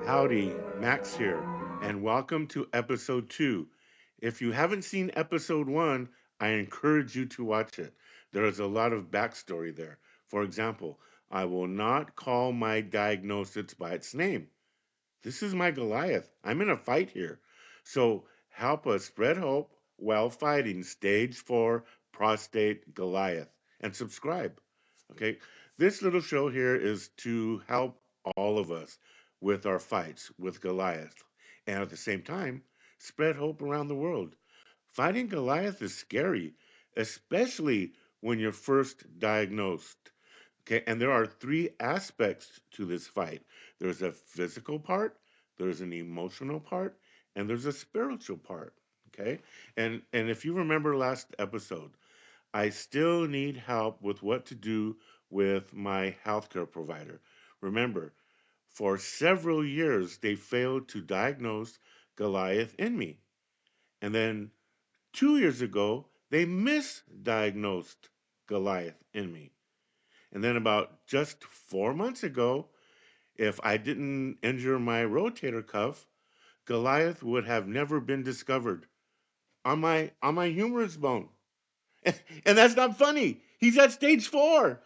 Howdy, Max here, and welcome to episode 2. If you haven't seen episode 1, I encourage you to watch it. There is a lot of backstory there. For example, I will not call my diagnosis by its name. This is my Goliath. I'm in a fight here. So help us spread hope while fighting stage 4 prostate Goliath and subscribe. Okay. This little show here is to help all of us with our fights with Goliath and at the same time spread hope around the world. Fighting Goliath is scary, especially when you're first diagnosed. Okay, and there are three aspects to this fight. There's a physical part, there's an emotional part, and there's a spiritual part. Okay, and if you remember last episode, I still need help with what to do with my healthcare provider. Remember, for several years they failed to diagnose Goliath in me, and then 2 years ago they misdiagnosed Goliath in me. And then about just 4 months ago, if I didn't injure my rotator cuff, Goliath would have never been discovered on my humerus bone. And that's not funny. He's at stage 4.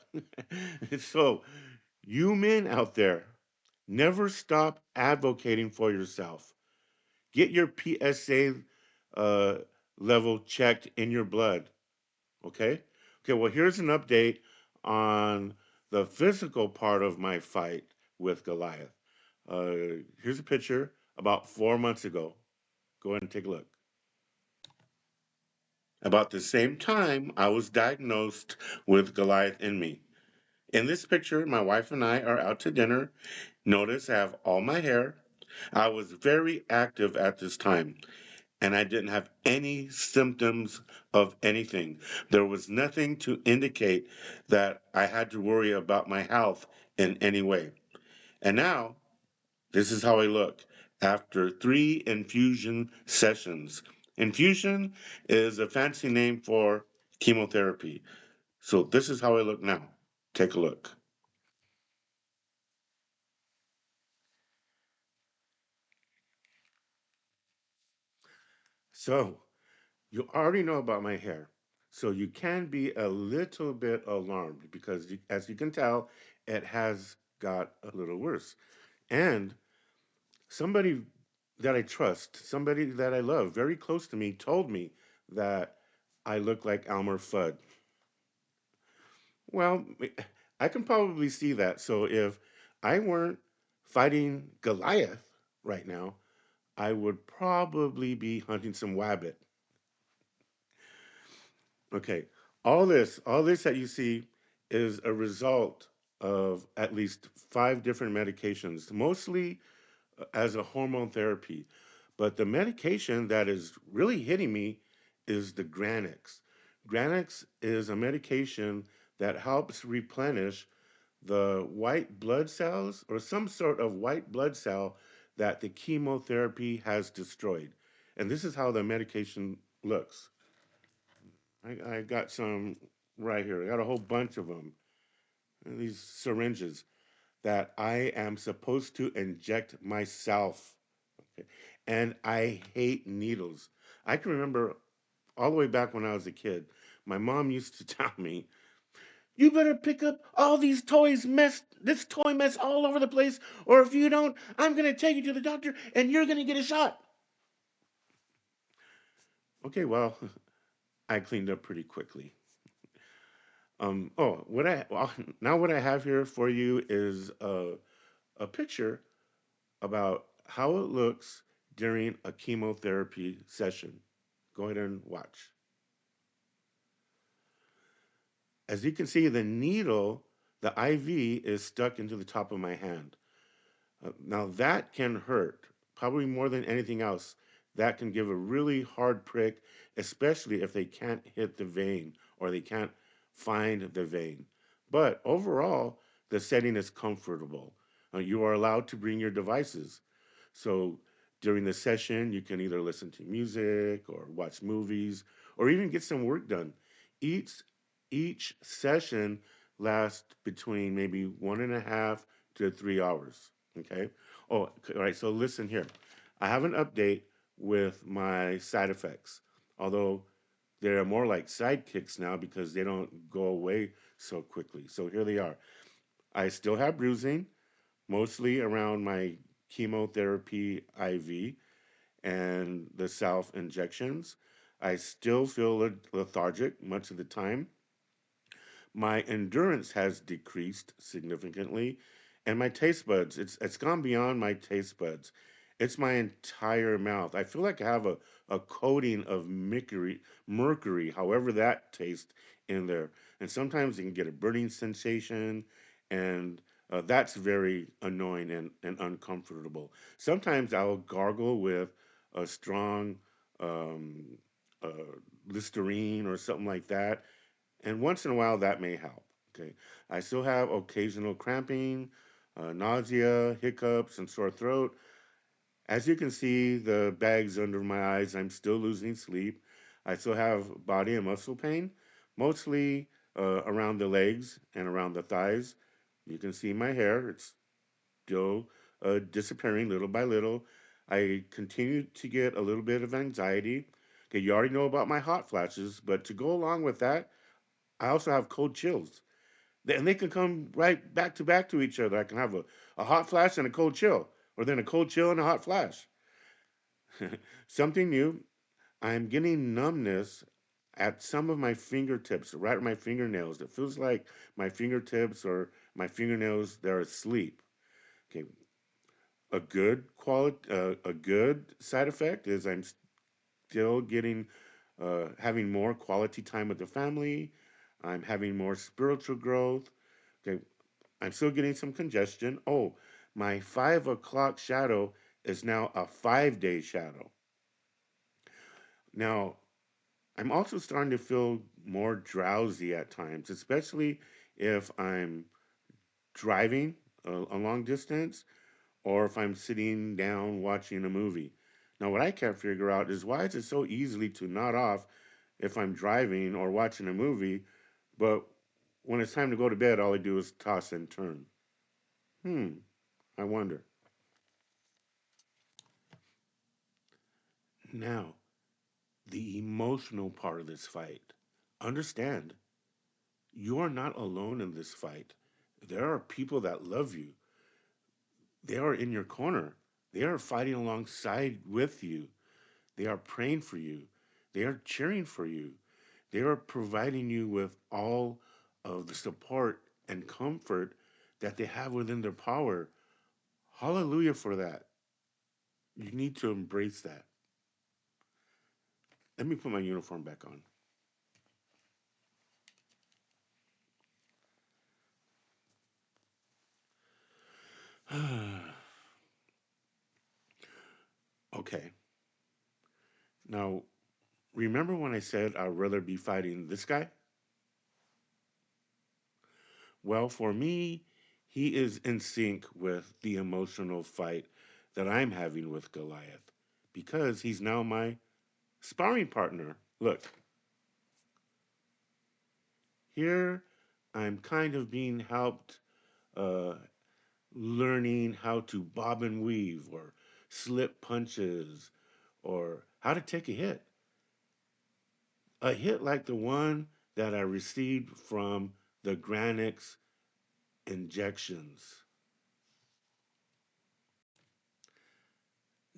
So, you men out there, never stop advocating for yourself. Get your PSA uh, level checked in your blood. Okay? Okay, well, here's an update on the physical part of my fight with Goliath. Here's a picture about 4 months ago. Go ahead and take a look. About the same time, I was diagnosed with Goliath in me. In this picture, my wife and I are out to dinner. Notice I have all my hair. I was very active at this time, and I didn't have any symptoms of anything. There was nothing to indicate that I had to worry about my health in any way. And now, this is how I look after 3 infusion sessions. Infusion is a fancy name for chemotherapy. So, this is how I look now. Take a look. So, you already know about my hair. So you can be a little bit alarmed because, as you can tell, it has got a little worse. And somebody that I trust, somebody that I love, very close to me, told me that I look like Elmer Fudd. Well, I can probably see that. So if I weren't fighting Goliath right now, I would probably be hunting some wabbit. Okay. All this that you see is a result of at least 5 different medications, mostly as a hormone therapy. But the medication that is really hitting me is the Granix. Granix is a medication that helps replenish the white blood cells or some sort of white blood cell that the chemotherapy has destroyed. And this is how the medication looks. I got some right here. I got a whole bunch of them. These syringes that I am supposed to inject myself. Okay. And I hate needles. I can remember all the way back when I was a kid, my mom used to tell me, "You better pick up all these this toy mess all over the place, or if you don't, I'm going to take you to the doctor and you're going to get a shot." Okay, well, I cleaned up pretty quickly. Now what I have here for you is a picture about how it looks during a chemotherapy session. Go ahead and watch. As you can see, the needle, the IV, is stuck into the top of my hand. Now that can hurt, probably more than anything else. That can give a really hard prick, especially if they can't hit the vein or they can't find the vein. But overall, the setting is comfortable. You are allowed to bring your devices. So during the session, you can either listen to music or watch movies or even get some work done. Each each session lasts between maybe 1.5 to 3 hours. Okay. Oh, all right. So listen here. I have an update with my side effects, although they're more like sidekicks now because they don't go away so quickly. So here they are. I still have bruising, mostly around my chemotherapy IV and the self injections. I still feel lethargic much of the time. My endurance has decreased significantly, and my taste buds, it's gone beyond my taste buds. It's my entire mouth. I feel like I have a coating of mercury, however that tastes in there. And sometimes you can get a burning sensation, and that's very annoying and uncomfortable. Sometimes I'll gargle with a strong um, uh, Listerine or something like that, and once in a while that may help. Okay, I still have occasional cramping, nausea, hiccups, and sore throat. As you can see, the bags under my eyes, I'm still losing sleep. I still have body and muscle pain, mostly around the legs and around the thighs. You can see my hair, it's still disappearing little by little. I continue to get a little bit of anxiety. Okay, you already know about my hot flashes, but to go along with that, I also have cold chills. And they can come right back to each other. I can have a hot flash and a cold chill, or then a cold chill and a hot flash. Something new, I'm getting numbness at some of my fingertips, right at my fingernails. It feels like my fingertips or my fingernails, they're asleep. Okay, a good side effect is I'm still getting, having more quality time with the family. I'm having more spiritual growth. Okay, I'm still getting some congestion. Oh, my 5 o'clock shadow is now a 5 day shadow. Now, I'm also starting to feel more drowsy at times, especially if I'm driving a long distance or if I'm sitting down watching a movie. Now, what I can't figure out is why is it so easily to nod off if I'm driving or watching a movie, but when it's time to go to bed, all I do is toss and turn. Hmm, I wonder. Now, the emotional part of this fight. Understand, you are not alone in this fight. There are people that love you. They are in your corner. They are fighting alongside with you. They are praying for you. They are cheering for you. They are providing you with all of the support and comfort that they have within their power. Hallelujah for that. You need to embrace that. Let me put my uniform back on. Okay. Now, remember when I said I'd rather be fighting this guy? Well, for me, he is in sync with the emotional fight that I'm having with Goliath because he's now my sparring partner. Look, here I'm kind of being helped, uh, learning how to bob and weave or slip punches or how to take a hit. A hit like the one that I received from the Granix injections.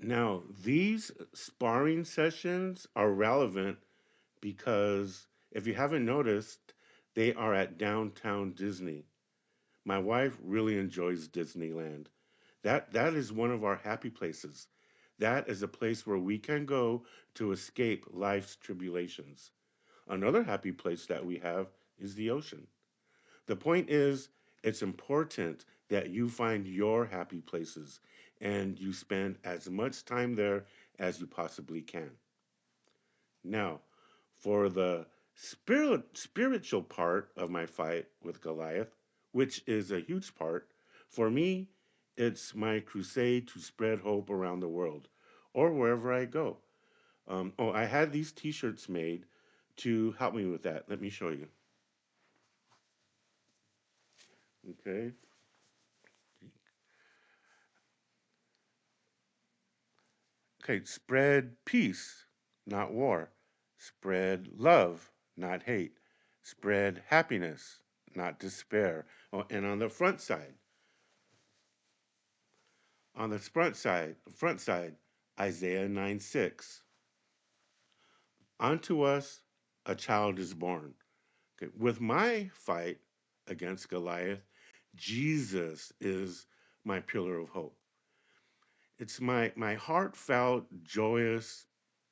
Now, these sparring sessions are relevant because if you haven't noticed, they are at downtown Disney. My wife really enjoys Disneyland. That is one of our happy places. That is a place where we can go to escape life's tribulations. Another happy place that we have is the ocean. The point is, it's important that you find your happy places and you spend as much time there as you possibly can. Now, for the spiritual part of my fight with Goliath, which is a huge part, for me, it's my crusade to spread hope around the world or wherever I go. I had these t shirts made to help me with that. Let me show you. Okay. Okay, spread peace, not war. Spread love, not hate. Spread happiness, not despair. Oh, and on the front side, Isaiah 9:6. Unto us a child is born. Okay, with my fight against Goliath, Jesus is my pillar of hope. It's my heartfelt, joyous,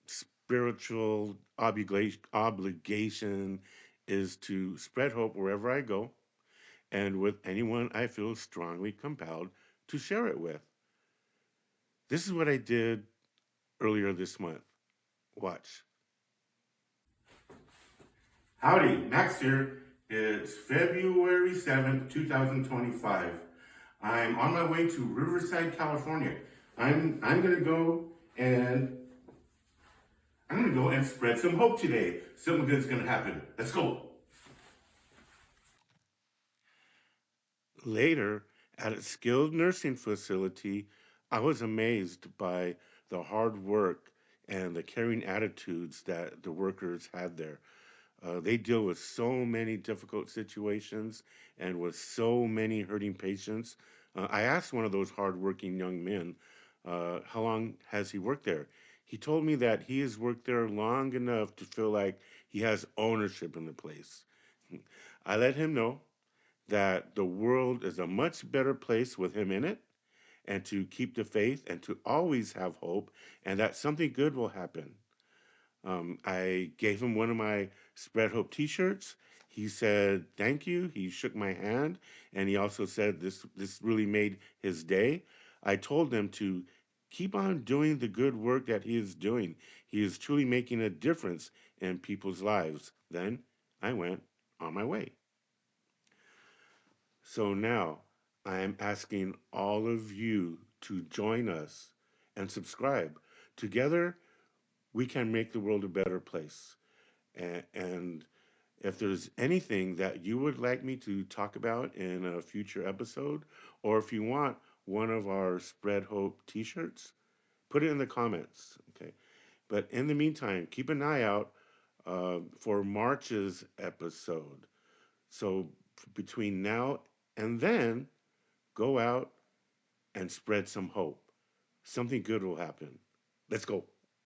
spiritual obligation is to spread hope wherever I go and with anyone I feel strongly compelled to share it with. This is what I did earlier this month. Watch. Howdy, Max here. It's February 7th, 2025. I'm on my way to Riverside, California. I'm gonna go and I'm gonna go and spread some hope today. Something good's gonna happen. Let's go. Later, at a skilled nursing facility, I was amazed by the hard work and the caring attitudes that the workers had there. They deal with so many difficult situations and with so many hurting patients. I asked one of those hardworking young men, how long has he worked there? He told me that he has worked there long enough to feel like he has ownership in the place. I let him know that the world is a much better place with him in it, and to keep the faith and to always have hope, and that something good will happen. I gave him one of my Spread Hope T-shirts. He said thank you. He shook my hand, and he also said this really made his day. I told him to keep on doing the good work that he is doing. He is truly making a difference in people's lives. Then I went on my way. So now I am asking all of you to join us and subscribe. Together, we can make the world a better place. And if there's anything that you would like me to talk about in a future episode, or if you want one of our Spread Hope t shirts, put it in the comments. Okay. But in the meantime, keep an eye out for March's episode. So between now and then, go out and spread some hope. Something good will happen. Let's go.